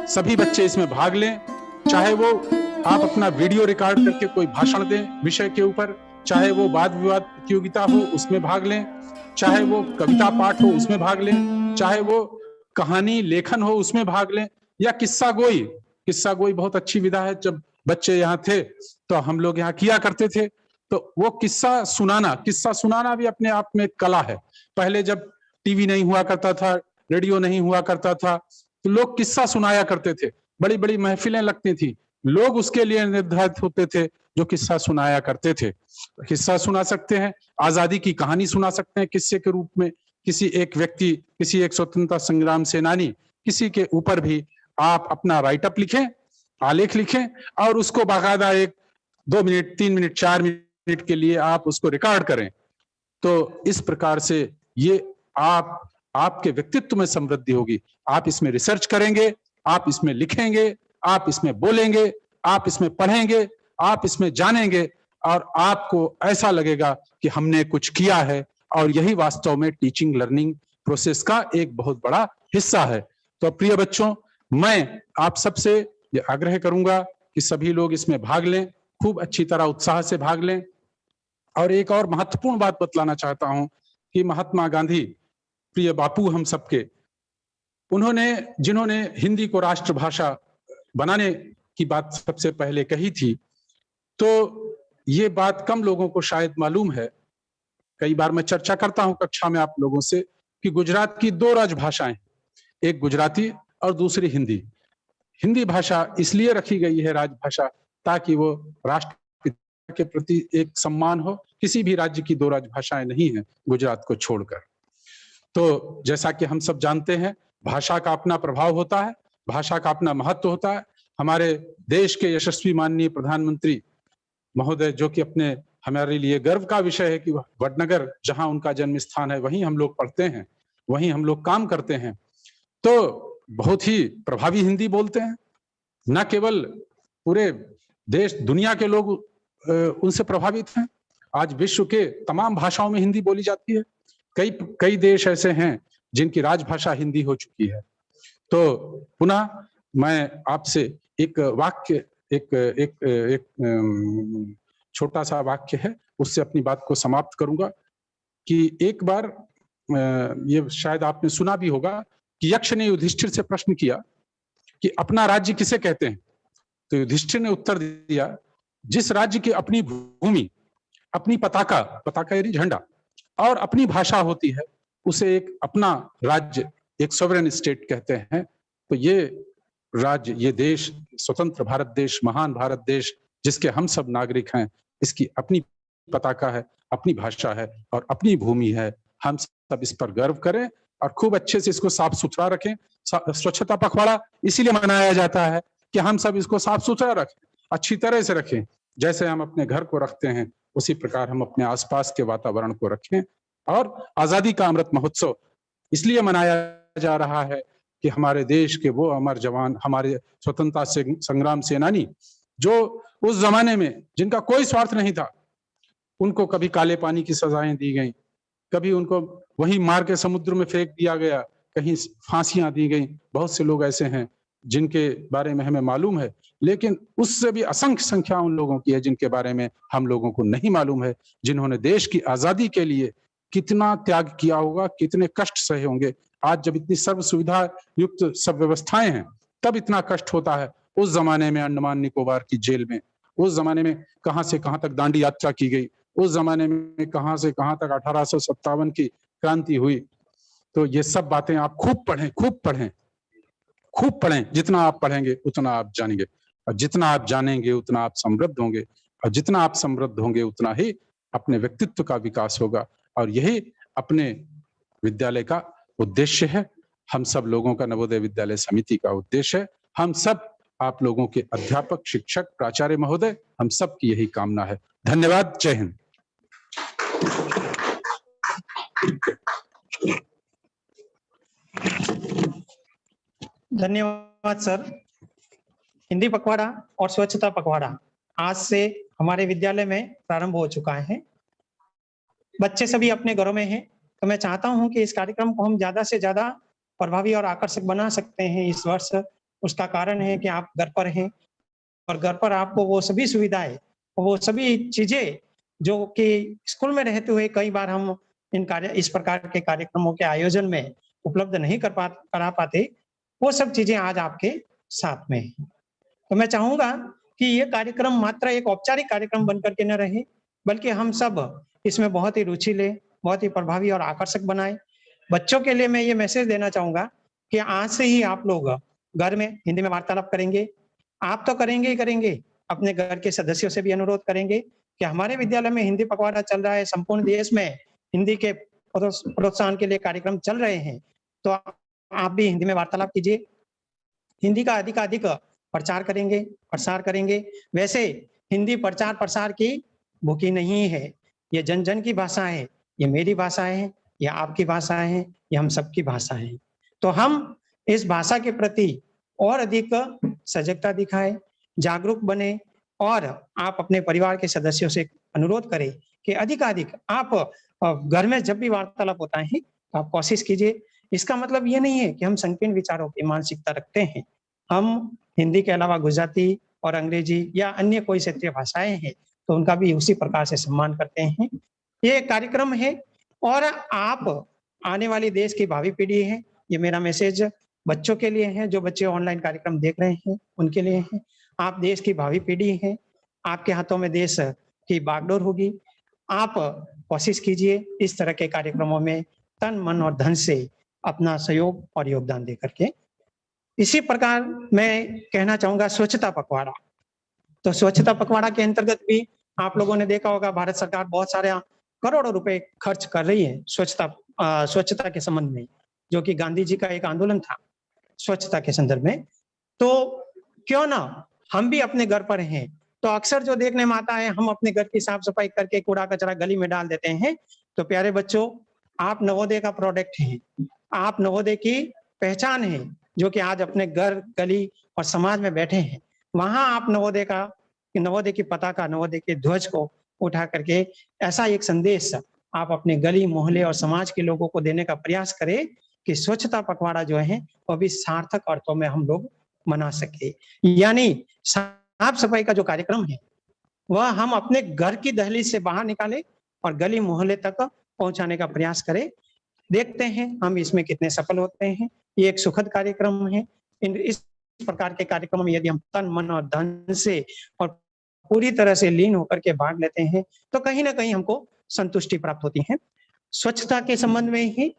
सभी बच्चे इसमें भाग लें, चाहे वो आप अपना वीडियो रिकॉर्ड करके कोई भाषण दें विषय के ऊपर, चाहे वो वाद विवाद प्रतियोगिता हो उसमें भाग लें, चाहे वो कविता पाठ हो उसमें भाग लें, चाहे वो कहानी लेखन हो उसमें भाग लें, या किस्सा गोई बहुत अच्छी विधा है। जब बच्चे यहाँ थे तो हम लोग यहाँ किया करते थे, तो वो किस्सा सुनाना भी अपने आप में कला है। पहले जब टीवी नहीं हुआ करता था, रेडियो नहीं हुआ करता था, तो लोग किस्सा सुनाया करते थे, बड़ी बड़ी महफिलें लगती थी, लोग उसके लिए निर्धारित होते थे जो किस्सा सुनाया करते थे। किस्सा सुना सकते हैं, आजादी की कहानी सुना सकते हैं किस्से के रूप में, किसी एक व्यक्ति, किसी एक स्वतंत्रता संग्राम सेनानी, किसी के ऊपर भी आप अपना राइटअप लिखें, आलेख लिखें और उसको बाकायदा 1-2 मिनट, 3 मिनट, 4 मिनट के लिए आप उसको रिकॉर्ड करें। तो इस प्रकार से ये आपके व्यक्तित्व में समृद्धि होगी। आप इसमें रिसर्च करेंगे, आप इसमें लिखेंगे, आप इसमें बोलेंगे, आप इसमें पढ़ेंगे, आप इसमें जानेंगे और आपको ऐसा लगेगा कि हमने कुछ किया है, और यही वास्तव में टीचिंग लर्निंग प्रोसेस का एक बहुत बड़ा हिस्सा है। तो प्रिय बच्चों, मैं आप सबसे ये आग्रह करूंगा कि सभी लोग इसमें भाग लें, खूब अच्छी तरह उत्साह से भाग लें। और एक और महत्वपूर्ण बात बतलाना चाहता हूं कि महात्मा गांधी, प्रिय बापू हम सबके, जिन्होंने हिंदी को राष्ट्रभाषा बनाने की बात सबसे पहले कही थी, तो ये बात कम लोगों को शायद मालूम है। कई बार मैं चर्चा करता हूं कक्षा में आप लोगों से कि गुजरात की 2 राजभाषाएं, एक गुजराती और दूसरी हिंदी। हिंदी भाषा इसलिए रखी गई है राजभाषा ताकि वो राष्ट्रपिता के प्रति एक सम्मान हो। किसी भी राज्य की 2 राजभाषाएं नहीं है गुजरात को छोड़कर। तो जैसा कि हम सब जानते हैं, भाषा का अपना प्रभाव होता है, भाषा का अपना महत्व होता है। हमारे देश के यशस्वी माननीय प्रधानमंत्री महोदय, जो कि हमारे लिए गर्व का विषय है कि वडनगर जहां उनका जन्म स्थान है वहीं हम लोग पढ़ते हैं, वहीं हम लोग काम करते हैं, तो बहुत ही प्रभावी हिंदी बोलते हैं। न केवल पूरे देश दुनिया के लोग उनसे प्रभावित हैं। आज विश्व के तमाम भाषाओं में हिंदी बोली जाती है। कई देश ऐसे हैं जिनकी राजभाषा हिंदी हो चुकी है। तो पुनः मैं आपसे एक वाक्य, एक छोटा सा वाक्य है, उससे अपनी बात को समाप्त करूंगा कि एक बार ये शायद आपने सुना भी होगा कि यक्ष ने युधिष्ठिर से प्रश्न किया कि अपना राज्य किसे कहते हैं। तो युधिष्ठिर ने उत्तर दिया, जिस राज्य की अपनी भूमि, अपनी पताका यानी झंडा और अपनी भाषा होती है, उसे एक अपना राज्य, एक सॉवरेन स्टेट कहते हैं। तो ये राज्य, ये देश, स्वतंत्र भारत देश, महान भारत देश, जिसके हम सब नागरिक हैं, इसकी अपनी पताका है, अपनी भाषा है और अपनी भूमि है। हम सब इस पर गर्व करें और खूब अच्छे से इसको साफ सुथरा रखें। स्वच्छता पखवाड़ा इसीलिए मनाया जाता है कि हम सब इसको साफ सुथरा रखें, अच्छी तरह से रखें। जैसे हम अपने घर को रखते हैं, उसी प्रकार हम अपने आसपास के वातावरण को रखें। और आजादी का अमृत महोत्सव इसलिए मनाया जा रहा है कि हमारे देश के वो अमर जवान, हमारे स्वतंत्रता संग्राम सेनानी, जो उस जमाने में जिनका कोई स्वार्थ नहीं था, उनको कभी काले पानी की सजाएं दी गई, कभी उनको वहीं मार के समुद्र में फेंक दिया गया, कहीं फांसियां दी गई। बहुत से लोग ऐसे हैं जिनके बारे में हमें मालूम है, लेकिन उससे भी असंख्य संख्या उन लोगों की है जिनके बारे में हम लोगों को नहीं मालूम है, जिन्होंने देश की आजादी के लिए कितना त्याग किया होगा, कितने कष्ट सहे होंगे। आज जब इतनी सर्व सुविधा युक्त सब व्यवस्थाएं हैं, तब इतना कष्ट होता है। उस जमाने में अंडमान निकोबार की जेल में, उस जमाने में कहां से कहां तक दांडी यात्रा की गई, उस जमाने में कहां से कहां तक 1857 की क्रांति हुई। तो ये सब बातें आप खूब पढ़ें, खूब पढ़ें, खूब पढ़ें। जितना आप पढ़ेंगे उतना आप जानेंगे, और जितना आप जानेंगे उतना आप समृद्ध होंगे, और जितना आप समृद्ध होंगे उतना ही अपने व्यक्तित्व का विकास होगा। और यही अपने विद्यालय का उद्देश्य है, हम सब लोगों का, नवोदय विद्यालय समिति का उद्देश्य है। हम सब, आप लोगों के अध्यापक, शिक्षक, प्राचार्य महोदय, हम सब की यही कामना है। धन्यवाद। जय हिंद। धन्यवाद सर। हिंदी पखवाड़ा और स्वच्छता पखवाड़ा आज से हमारे विद्यालय में प्रारंभ हो चुका है। बच्चे सभी अपने घरों में हैं, तो मैं चाहता हूं कि इस कार्यक्रम को हम ज्यादा से ज्यादा प्रभावी और आकर्षक बना सकते हैं इस वर्ष उसका कारण है कि आप घर पर हैं और घर पर आपको वो सभी सुविधाएं, वो सभी चीजें जो कि स्कूल में रहते हुए कई बार हम इस प्रकार के कार्यक्रमों के आयोजन में उपलब्ध नहीं करा पाते, वो सब चीजें आज आपके साथ में हैं। तो मैं चाहूंगा कि ये कार्यक्रम मात्र एक औपचारिक कार्यक्रम बनकर के न रहे, बल्कि हम सब इसमें बहुत ही रुचि लें, बहुत ही प्रभावी और आकर्षक बनाए। बच्चों के लिए मैं ये मैसेज देना चाहूंगा कि आज से ही आप लोग घर में हिंदी में वार्तालाप करेंगे। आप तो करेंगे ही करेंगे, अपने घर के सदस्यों से भी अनुरोध करेंगे कि हमारे विद्यालय में हिंदी पखवाड़ा चल रहा है, संपूर्ण देश में हिंदी के प्रोत्साहन के लिए कार्यक्रम चल रहे हैं, तो आप भी हिंदी में वार्तालाप कीजिए। हिंदी का अधिकाधिक प्रचार करेंगे, प्रसार करेंगे। वैसे हिंदी प्रचार प्रसार की भूखी नहीं है, ये जन जन की भाषा है, ये मेरी भाषा है, ये आपकी भाषा है, ये हम सबकी भाषा है। तो हम इस भाषा के प्रति और अधिक सजगता दिखाएं, जागरूक बने और आप अपने परिवार के सदस्यों से अनुरोध करें कि अधिकाधिक आप घर में जब भी वार्तालाप होता है तो आप कोशिश कीजिए। इसका मतलब ये नहीं है कि हम संकीर्ण विचारों की मानसिकता रखते हैं। हम हिंदी के अलावा गुजराती और अंग्रेजी या अन्य कोई क्षेत्रीय भाषाएं हैं तो उनका भी उसी प्रकार से सम्मान करते हैं। ये कार्यक्रम है और आप आने वाली देश की भावी पीढ़ी है। ये मेरा मैसेज बच्चों के लिए है, जो बच्चे ऑनलाइन कार्यक्रम देख रहे हैं उनके लिए है। आप देश की भावी पीढ़ी है, आपके हाथों में देश की बागडोर होगी। आप कोशिश कीजिए इस तरह के कार्यक्रमों में तन मन और धन से अपना सहयोग और योगदान दे करके। इसी प्रकार मैं कहना चाहूंगा स्वच्छता पखवाड़ा। तो स्वच्छता पखवाड़ा के अंतर्गत भी आप लोगों ने देखा होगा भारत सरकार बहुत सारे करोड़ों रुपए खर्च कर रही है स्वच्छता के संबंध में, जो कि गांधी जी का एक आंदोलन था स्वच्छता के संदर्भ में। तो क्यों ना हम भी अपने घर पर हैं, तो अक्सर जो देखने में आता है हम अपने घर की साफ सफाई करके कूड़ा कचरा गली में डाल देते हैं। तो प्यारे बच्चों, आप नवोदय का प्रोडक्ट हैं, आप नवोदय की पहचान है, जो कि आज अपने घर गली और समाज में बैठे हैं। वहां आप नवोदय की पताका, नवोदय के ध्वज को उठा करके ऐसा एक संदेश आप अपने गली मोहल्ले और समाज के लोगों को देने का प्रयास करें कि स्वच्छता पखवाड़ा जो है वो भी सार्थक अर्थों में हम लोग मना सके। यानी साफ सफाई का जो कार्यक्रम है वह हम अपने घर की दहलीज से बाहर निकालें और गली मोहल्ले तक पहुंचाने का प्रयास करें। देखते हैं हम इसमें कितने सफल होते हैं। ये एक सुखद कार्यक्रम है। इस प्रकार के कार्यक्रम में यदि हम तन मन और धन से और पूरी तरह से लीन होकर के भाग लेते हैं तो कहीं ना कहीं हमको संतुष्टि प्राप्त होती है। स्वच्छता के संबंध में ही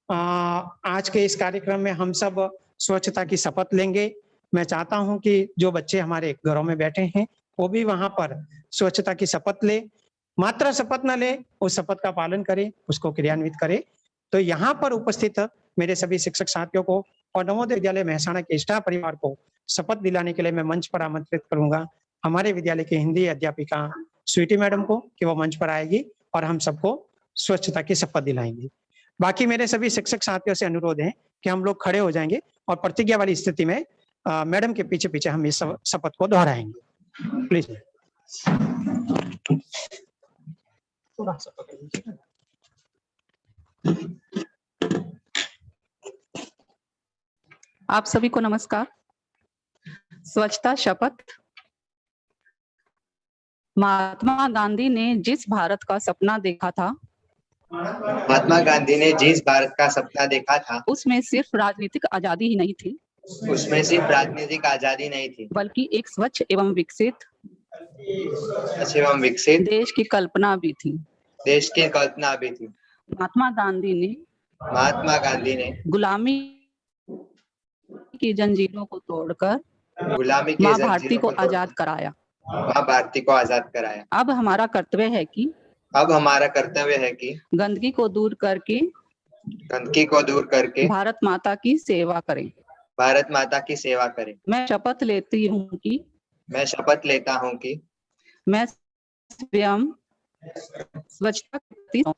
आज के इस कार्यक्रम में हम सब स्वच्छता की शपथ लेंगे। मैं चाहता हूं कि जो बच्चे हमारे घरों में बैठे हैं वो भी वहां पर स्वच्छता की शपथ ले, मात्र शपथ न ले, उस शपथ का पालन करे, उसको क्रियान्वित करे। तो यहाँ पर उपस्थित मेरे सभी शिक्षक साथियों को और नवोदय विद्यालय मेहसाणा के स्टाफ परिवार को शपथ दिलाने के लिए मैं मंच पर आमंत्रित करूंगा हमारे विद्यालय की हिंदी अध्यापिका स्वीटी मैडम को कि वो मंच पर आएगी और हम सबको स्वच्छता की शपथ दिलाएंगे। बाकी मेरे सभी शिक्षक साथियों से अनुरोध है कि हम लोग खड़े हो जाएंगे और प्रतिज्ञा वाली स्थिति में मैडम के पीछे पीछे हम इस शपथ को दोहराएंगे। प्लीज थोड़ा सा पकड़ लीजिए। आप सभी को नमस्कार। स्वच्छता शपथ। महात्मा गांधी ने जिस भारत का सपना देखा था, महात्मा गांधी ने जिस भारत का सपना देखा था उसमें सिर्फ राजनीतिक आजादी ही नहीं थी, उसमें सिर्फ राजनीतिक आजादी नहीं थी, बल्कि एक स्वच्छ एवं विकसित देश की कल्पना भी थी। महात्मा गांधी ने गुलामी की जंजीरों को तोड़कर माँ भारती को आजाद कराया। अब हमारा कर्तव्य है कि गंदगी को दूर करके भारत माता की सेवा करें। मैं शपथ लेता हूँ कि मैं स्वयं स्वच्छता करती हूँ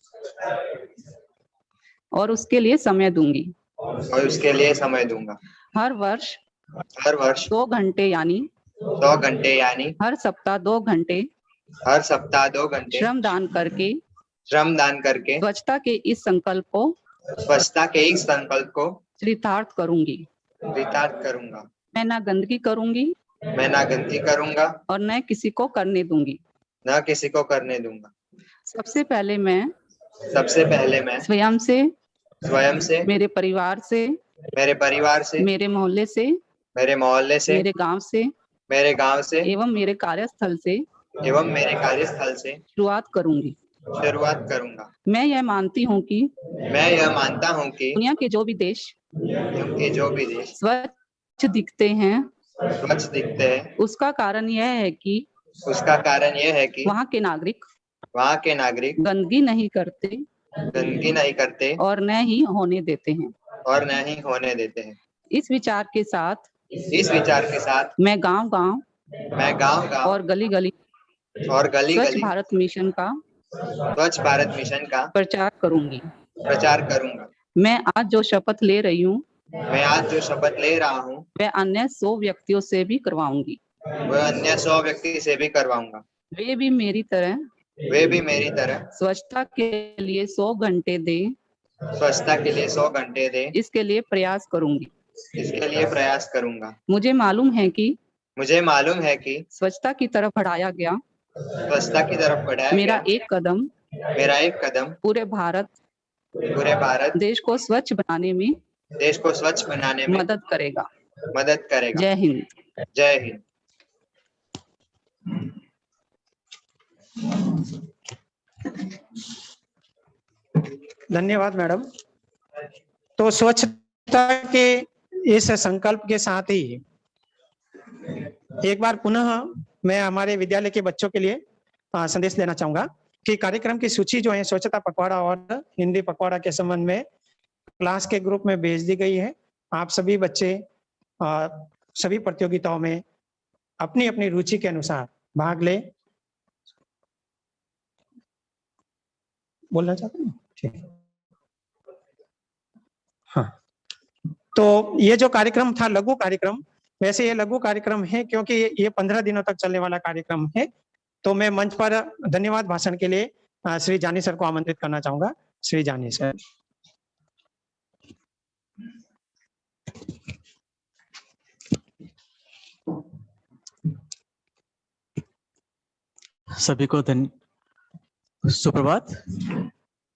और उसके लिए समय दूंगी। हर वर्ष 2 घंटे यानी हर सप्ताह 2 घंटे श्रमदान करके स्वच्छता के इस संकल्प को चरितार्थ करूंगा। मैं ना गंदगी करूंगी मैं ना गंदगी करूंगा और न किसी को करने दूंगी। न किसी को करने दूंगा। सबसे पहले मैं स्वयं से, मेरे परिवार से, मेरे परिवार से, मेरे मोहल्ले से, मेरे मोहल्ले से, मेरे गांव से एवं मेरे कार्यस्थल से शुरुआत करूंगी। मैं यह मानता हूं कि दुनिया के जो भी देश स्वच्छ दिखते हैं उसका कारण यह है कि वहाँ के नागरिक गंदगी नहीं करते और न ही होने देते हैं। इस विचार के साथ मैं गांव-गांव और गली-गली स्वच्छ भारत मिशन का प्रचार करूंगी। मैं आज जो शपथ ले रही हूँ वह अन्य 100 व्यक्तियों से भी करवाऊंगी। वे भी मेरी तरह स्वच्छता के लिए 100 घंटे दें, इसके लिए प्रयास करूंगी। मुझे मालूम है कि स्वच्छता की तरफ बढ़ाया गया मेरा एक कदम पूरे भारत देश को स्वच्छ बनाने में मदद करेगा। जय हिंद। धन्यवाद मैडम। तो स्वच्छता के इस संकल्प के साथ ही एक बार पुनः मैं हमारे विद्यालय के बच्चों के लिए संदेश देना चाहूंगा कि कार्यक्रम की सूची जो है स्वच्छता पखवाड़ा और हिंदी पखवाड़ा के संबंध में क्लास के ग्रुप में भेज दी गई है। आप सभी बच्चे सभी प्रतियोगिताओं में अपनी अपनी रुचि के अनुसार भाग ले। बोलना चाहते हैं? ठीक। हाँ, तो ये जो कार्यक्रम था लघु कार्यक्रम, वैसे ये लघु कार्यक्रम है क्योंकि ये 15 दिनों तक चलने वाला कार्यक्रम है। तो मैं मंच पर धन्यवाद भाषण के लिए श्री जानी सर को आमंत्रित करना चाहूंगा। श्री जानी सर। सभी को सुप्रभात।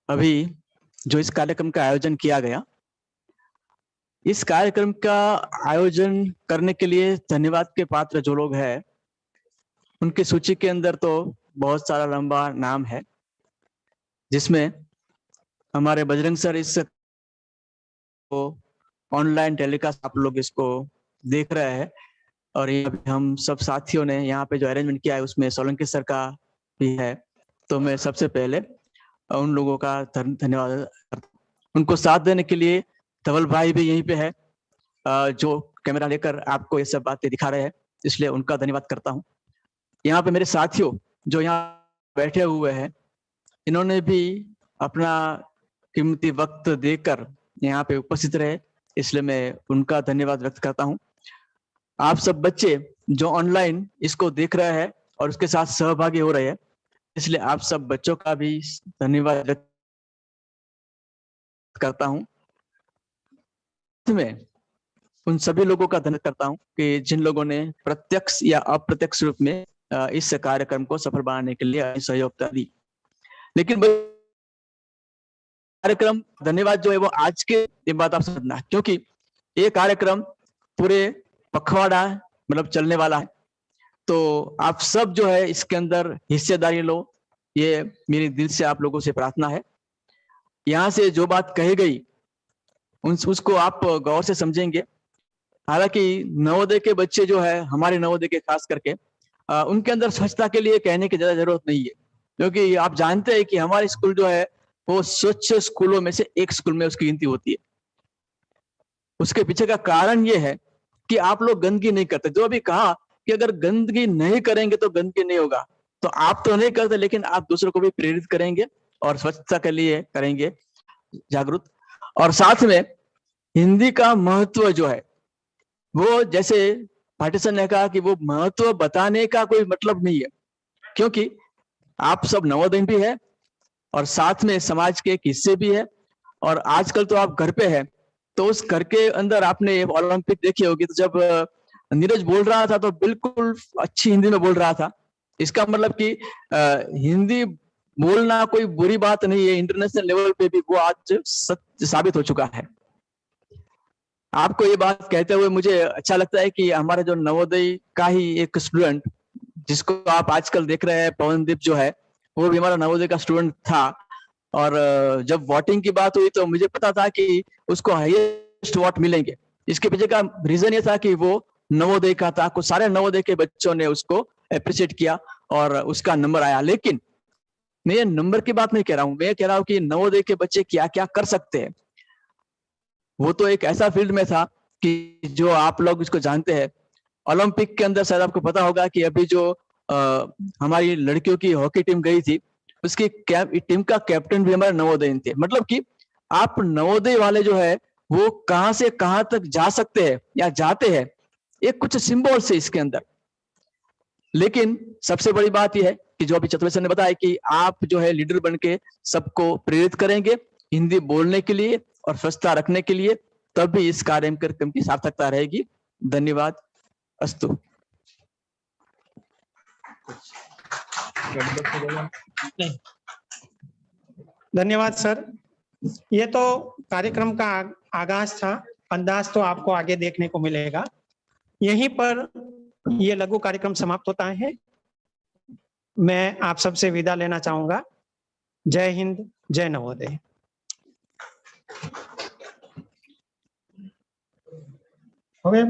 अभी जो इस कार्यक्रम का आयोजन किया गया, इस कार्यक्रम का आयोजन करने के लिए धन्यवाद के पात्र जो लोग हैं, उनकी सूची के अंदर तो बहुत सारा लंबा नाम है, जिसमें हमारे बजरंग सर इस ऑनलाइन टेलीकास्ट आप लोग इसको देख रहे हैं, और ये हम सब साथियों ने यहाँ पे जो अरेंजमेंट किया है उसमें सोलंकी सर का भी है। तो मैं सबसे पहले उन लोगों का धन्यवाद करता हूँ। उनको साथ देने के लिए धवल भाई भी यहीं पे है, जो कैमरा लेकर आपको ये सब बातें दिखा रहे हैं, इसलिए उनका धन्यवाद करता हूँ। यहाँ पे मेरे साथियों जो यहाँ बैठे हुए हैं, इन्होंने भी अपना कीमती वक्त देकर यहाँ पे उपस्थित रहे, इसलिए मैं उनका धन्यवाद व्यक्त करता हूँ। आप सब बच्चे जो ऑनलाइन इसको देख रहे हैं और उसके साथ सहभागी हो रहे हैं, इसलिए आप सब बच्चों का भी धन्यवाद व्यक्त करता हूँ। मैं उन सभी लोगों का धन्यवाद करता हूँ कि जिन लोगों ने प्रत्यक्ष या अप्रत्यक्ष रूप में इस कार्यक्रम को सफल बनाने के लिए सहयोगिता दी। लेकिन कार्यक्रम धन्यवाद जो है वो आज के ये बात आप समझना, क्योंकि ये कार्यक्रम पूरे पखवाड़ा मतलब चलने वाला है, तो आप सब जो है इसके अंदर हिस्सेदारी लो, ये मेरी दिल से आप लोगों से प्रार्थना है। यहाँ से जो बात कही गई उसको आप गौर से समझेंगे। हालांकि नवोदय के बच्चे जो है, हमारे नवोदय के खास करके, उनके अंदर स्वच्छता के लिए कहने की ज्यादा जरूरत नहीं है, क्योंकि आप जानते हैं कि हमारे स्कूल जो है वो स्वच्छ स्कूलों में से एक स्कूल में उसकी गिनती होती है। उसके पीछे का कारण ये है कि आप लोग गंदगी नहीं करते। जो अभी कहा कि अगर गंदगी नहीं करेंगे तो गंदगी नहीं होगा, तो आप तो नहीं करते, लेकिन आप दूसरों को भी प्रेरित करेंगे और स्वच्छता के लिए करेंगे जागरूक। और साथ में हिंदी का महत्व जो है वो, जैसे पार्टीशन ने कहा कि वो महत्व बताने का कोई मतलब नहीं है, क्योंकि आप सब नवोदय भी है और साथ में समाज के एक हिस्से भी है। और आजकल तो आप घर पे है, तो उस घर के अंदर आपने ओलंपिक देखी होगी, तो जब नीरज बोल रहा था तो बिल्कुल अच्छी हिंदी में बोल रहा था। इसका मतलब कि हिंदी बोलना कोई बुरी बात नहीं है, इंटरनेशनल लेवल पे भी वो आज सत्य साबित हो चुका है। आपको ये बात कहते हुए मुझे अच्छा लगता है कि हमारे जो नवोदय का ही एक स्टूडेंट, जिसको आप आजकल देख रहे हैं, पवनदीप जो है, वो भी हमारा नवोदय का स्टूडेंट था। और जब वोटिंग की बात हुई तो मुझे पता था कि उसको हाईएस्ट वोट मिलेंगे। इसके पीछे का रीजन ये था कि वो नवोदय का था, कुछ सारे नवोदय के बच्चों ने उसको अप्रिशिएट किया और उसका नंबर आया। लेकिन मैं ये नंबर की बात नहीं कह रहा हूं, मैं कह रहा हूं कि नवोदय के बच्चे क्या क्या कर सकते हैं। वो तो एक ऐसा फील्ड में था कि जो आप लोग इसको जानते हैं, ओलंपिक के अंदर शायद आपको पता होगा कि अभी जो हमारी लड़कियों की हॉकी टीम गई थी, उसकी टीम का कैप्टन भी हमारे नवोदय थे। मतलब कि आप नवोदय वाले जो है वो कहां से कहां तक जा सकते हैं या जाते हैं, एक कुछ सिंबल से इसके अंदर। लेकिन सबसे बड़ी बात यह है कि जो अभी चतुर्वेद सर ने बताया कि आप जो है लीडर बन के सबको प्रेरित करेंगे हिंदी बोलने के लिए और स्वच्छता रखने के लिए, तभी इस कार्यक्रम की सार्थकता रहेगी। धन्यवाद। अस्तु। धन्यवाद सर। ये तो कार्यक्रम का आगाज था, अंदाज तो आपको आगे देखने को मिलेगा। यहीं पर ये लघु कार्यक्रम समाप्त होता है। मैं आप सबसे विदा लेना चाहूंगा। जय हिंद, जय नवोदय। हो गया।